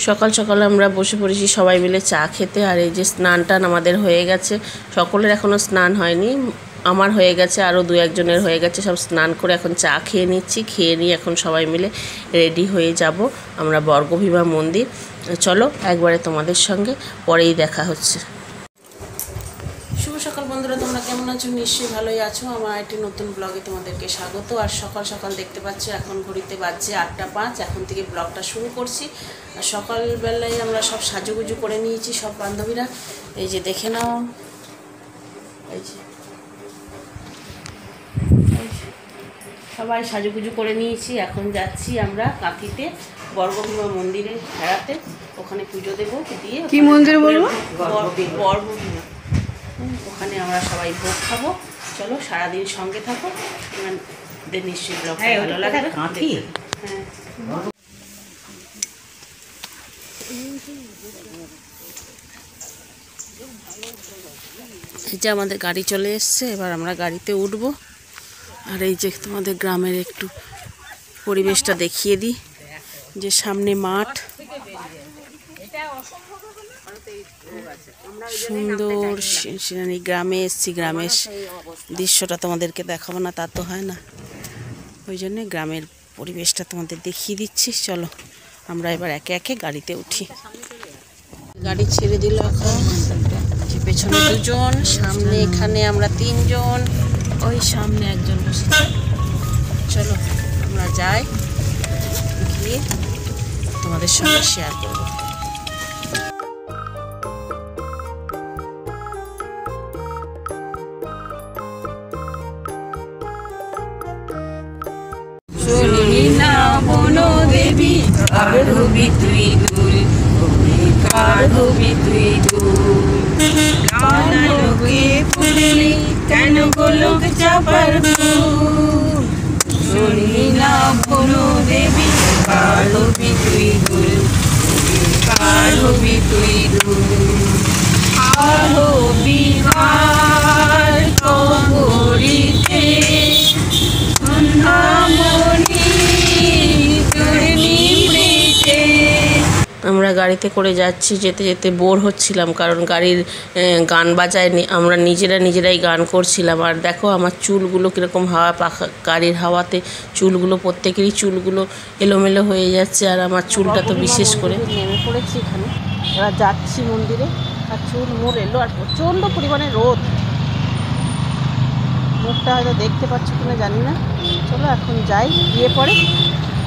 সকাল সকাল আমরা বসে পড়েছি সবাই মিলে চা খেতে। আর এই যে স্নান টান আমাদের হয়ে গেছে, সকলের এখনও স্নান হয়নি, আমার হয়ে গেছে, আরও দু একজনের হয়ে গেছে। সব স্নান করে এখন চা খেয়ে নিচ্ছি, খেয়ে নিয়ে এখন সবাই মিলে রেডি হয়ে যাব আমরা বর্গভীমা মন্দির। চলো একবারে তোমাদের সঙ্গে পরেই দেখা হচ্ছে। শুভ সকাল বন্ধুরা, তোমরা কেমন আছো? নিশ্চয়ই ভালোই আছো। আমার একটি নতুন ব্লগে তোমাদেরকে স্বাগত। আর সকাল সকাল দেখতে পাচ্ছ এখন ঘড়িতে বাজছে 8:05, এখন থেকে ব্লগটা শুরু করছি। আর সকালবেলায় আমরা সব সাজুগুজু করে নিয়েছি, সব বান্ধবীরা। এই যে দেখে নাও, এই যে সবাই সাজুগুজু করে নিয়েছি। এখন যাচ্ছি আমরা কাঁথিতে বর্গভীমা মন্দিরে বেড়াতে, ওখানে পুজো দেবো। দিয়ে কি মন্দির বলবো? বর্গভীমা, ওখানে আমরা সবাই ভোগ খাবো। চলো সারাদিন সঙ্গে থাকো, তোমাদের নিশ্চয়ই ব্লগ ভালো লাগবে। হ্যাঁ, এই যে আমাদের গাড়ি চলে এসছে, এবার আমরা গাড়িতে উঠবো। আর এই যে তোমাদের গ্রামের একটু পরিবেশটা দেখিয়ে দিই, যে সামনে মাঠ, সুন্দর সিনারি। গ্রামে এসছি, গ্রামের দৃশ্যটা তোমাদেরকে দেখাবো না তা তো হয় না, ওই জন্যে গ্রামের পরিবেশটা তোমাদের দেখিয়ে দিচ্ছি। চলো আমরা এবার একে একে গাড়িতে উঠি। গাড়ি ছেড়ে দিল এখন, যে পেছনে দুজন, সামনে এখানে আমরা তিনজন, ওই সামনে একজন বসে। চলো আমরা যাই, গিয়ে তোমাদের সঙ্গে শেয়ার করবো। শুনি না বনো দেবী, আর হবি তুই দুল, কার হবি তুই দুল। কানা লোকে ফুললি কেন গোলক চাপার ফুল। শুনি না বনো দেবী, কার হবি তুই দুল, কার হবি তুই দুল। আর হবি কার কবরিতে আমরা গাড়িতে করে যাচ্ছি, যেতে যেতে বোর হচ্ছিলাম, কারণ গাড়ির গান বাজায়, আমরা নিজেরাই গান করছিলাম। আর দেখো আমার চুলগুলো কীরকম হাওয়া, পাখা গাড়ির হাওয়াতে চুলগুলো, প্রত্যেকেরই চুলগুলো এলোমেলো হয়ে যাচ্ছে। আর আমার চুলটা তো বিশেষ করে। নেমে পড়েছি এখানে, এবার যাচ্ছি মন্দিরে। আর চুল মোর এলো, আর প্রচণ্ড পরিমাণে রোদ, মুখটা হয়তো দেখতে পাচ্ছ কিনা জানি না। চলো এখন যাই, গিয়ে পরে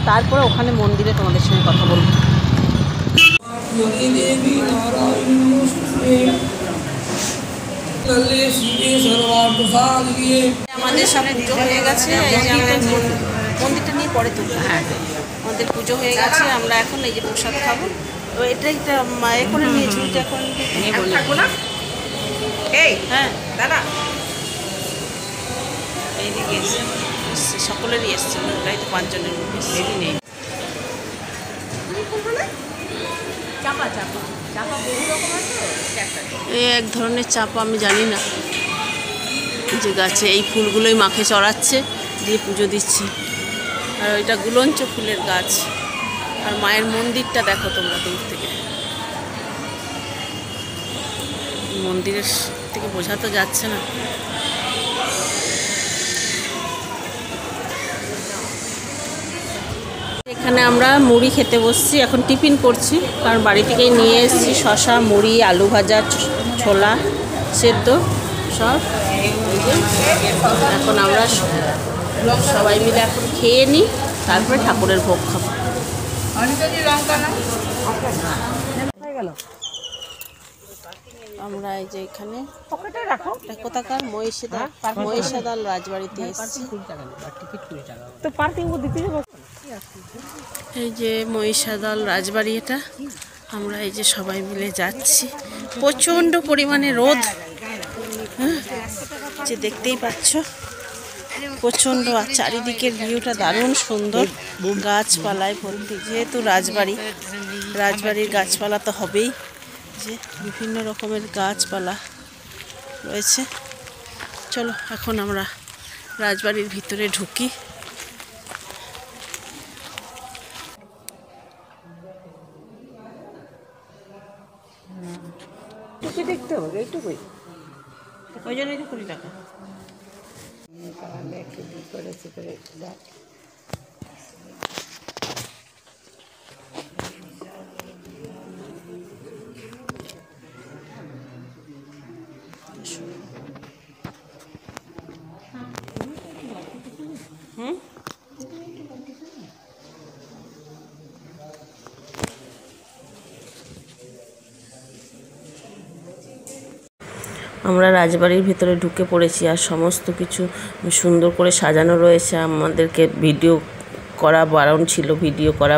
তারপরে ওখানে মন্দিরে তোমাদের সঙ্গে কথা বলবো। আমাদের সব পুজো হয়ে গেছে, এই যে আমাদের মন্দিরটা নিয়ে পরে তুলবো। হ্যাঁ, আমাদের পুজো হয়ে গেছে, আমরা এখন এই যে প্রসাদ খাবো। এটা একটা এ করে নিয়েছি, এখন থাকবো না। এই হ্যাঁ দাদা, এইদিকে এসছে, সকলেরই এসছে, প্রায় তো 5 জনের মধ্যে নেই। এই এক ধরনের চাপা, আমি জানি না, যে গাছে এই ফুলগুলোই মাকে চড়াচ্ছে, দিয়ে পুজো দিচ্ছি। আর ওইটা গুলঞ্চ ফুলের গাছ। আর মায়ের মন্দিরটা দেখো তোমরা দূর থেকে, মন্দিরের থেকে বোঝা তো যাচ্ছে না। এখানে আমরা মুড়ি খেতে বসছি, এখন টিফিন করছি, কারণ বাড়ি থেকেই নিয়ে এসেছি শসা, মুড়ি, আলু ভাজা, ছোলা সেদ্ধ সব। এখন আমরা সবাই মিলে এখন খেয়ে নিই, তারপরে ঠাকুরের ভোগ খাবো। আমরা এই যে এখানে কোথাকার মহিষাদল রাজবাড়িতে এসেছি। এই যে মহিষাদল রাজবাড়ি, এটা আমরা এই যে সবাই মিলে যাচ্ছি। প্রচণ্ড পরিমাণে রোদ, হ্যাঁ যে দেখতেই পাচ্ছ, প্রচণ্ড। আর চারিদিকের ভিউটা দারুণ সুন্দর, গাছপালায় ভর্তি। যেহেতু রাজবাড়ির গাছপালা তো হবেই, যে বিভিন্ন রকমের গাছপালা রয়েছে। চলো এখন আমরা রাজবাড়ির ভিতরে ঢুকি। দেখে দেখতে হবে এইটুকুই, ওই জন্যই তো 20 টাকা। তাহলে একটু দূর করেছে করে দেখ। আমরা রাজবাড়ির ভিতরে ঢুকে পড়েছি, আর সমস্ত কিছু সুন্দর করে সাজানো রয়েছে। আমাদেরকে ভিডিও করা বারণ ছিল, ভিডিও করা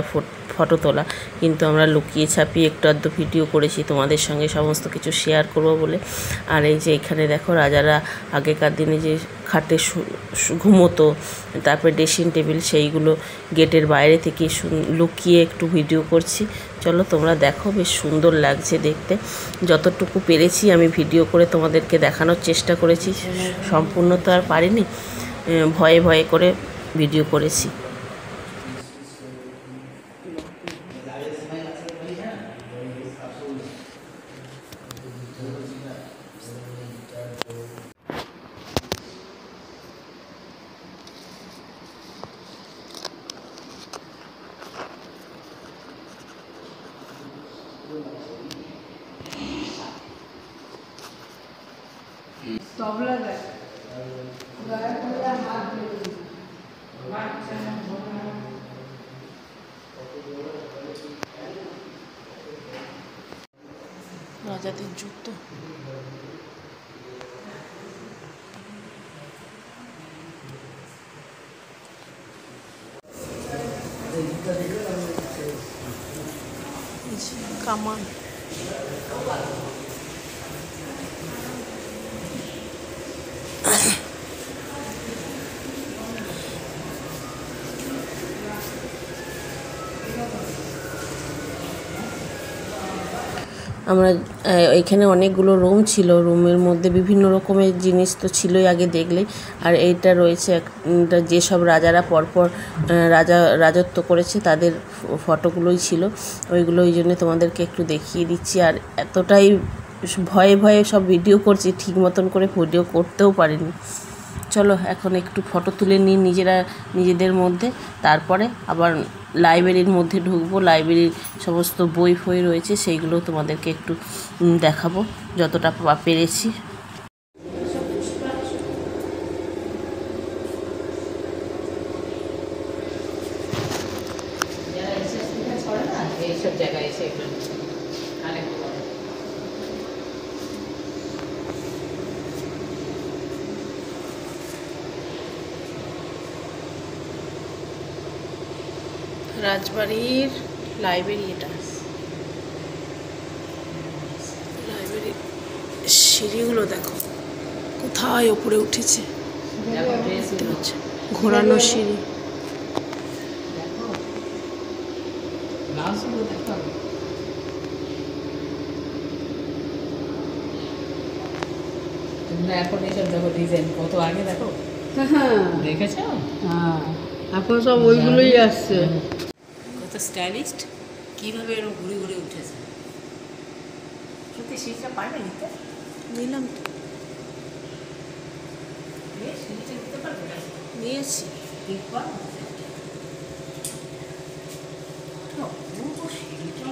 ফটো তোলা, কিন্তু আমরা লুকিয়ে ছাপিয়ে একটু আধটু ভিডিও করেছি তোমাদের সঙ্গে সমস্ত কিছু শেয়ার করব বলে। আর এই যে এখানে দেখো রাজারা আগেকার দিনে যে খাটে ঘুমোতো, তারপরে ড্রেসিং টেবিল, সেইগুলো গেটের বাইরে থেকে লুকিয়ে একটু ভিডিও করছি। চলো তোমরা দেখো, বেশ সুন্দর লাগছে দেখতে। যতটুকু পেরেছি আমি ভিডিও করে তোমাদেরকে দেখানোর চেষ্টা করেছি, সম্পূর্ণ তো আর পারিনি, ভয়ে ভয়ে করে ভিডিও করেছি। রাজাদের যুগ তো। কামান আমরা এখানে অনেকগুলো রুম ছিল, রুমের মধ্যে বিভিন্ন রকমের জিনিস তো ছিলই আগে দেখলেই। আর এইটা রয়েছে একটা, যেসব রাজারা পরপর রাজত্ব করেছে তাদের ফটোগুলোই ছিল ওইগুলো, ওই জন্য তোমাদেরকে একটু দেখিয়ে দিচ্ছি। আর এতটাই ভয়ে ভয়ে সব ভিডিও করছি, ঠিক মতন করে ভিডিও করতেও পারিনি। চলো এখন একটু ফটো তুলে নিই নিজেদের মধ্যে, তারপরে আবার লাইব্রেরির মধ্যে ঢুকবো। লাইব্রেরির সমস্ত বই ফই রয়েছে, সেইগুলো তোমাদেরকে একটু দেখাবো যতটা পেরেছি। এইসব জায়গায় এসে রাজবাড়ির লাইব্রেরি, এটা লাইব্রেরির সিঁড়িগুলো দেখো কোথায় ওপরে উঠেছে, ঘোরানো সিঁড়ি। তোমরা এখন এইসব দেখো ডিজাইন কত আগে দেখো, দেখেছো? হ্যাঁ, এখন সব ওইগুলোই আসছে। কত স্টাইলিস্ট, কিভাবে এরকম ঘুরে ঘুরে উঠেছে। সত্যি সিটটা পারবে নিতে? নিলাম তো, সিটটা দিতে পারবে না? নিয়েছি। ঠিক করো সিঁড়িটা।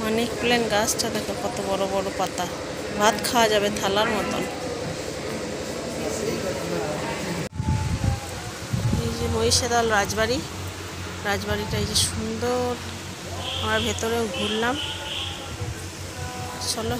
অনেক প্লেন গাছটা দেখো কত বড় বড় পাতা, ভাত খাওয়া যাবে থালার মতন। এই যে মহিষাদল রাজবাড়ি, রাজবাড়িটা এই যে সুন্দর। আমরা ভেতরেও ঘুরলাম। চলো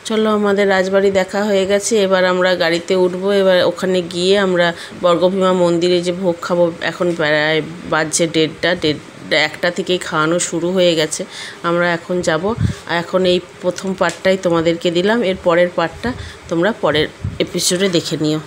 চলো, আমাদের রাজবাড়ি দেখা হয়ে গেছে, এবার আমরা গাড়িতে উঠবো। এবার ওখানে গিয়ে আমরা বর্গভীমা মন্দিরে যে ভোগ খাবো। এখন প্রায় বাজছে 1টা থেকেই খাওয়ানো শুরু হয়ে গেছে। আমরা এখন যাব। এখন এই প্রথম পার্টটাই তোমাদেরকে দিলাম, এর পরের পার্টটা তোমরা পরের এপিসোডে দেখে নিও।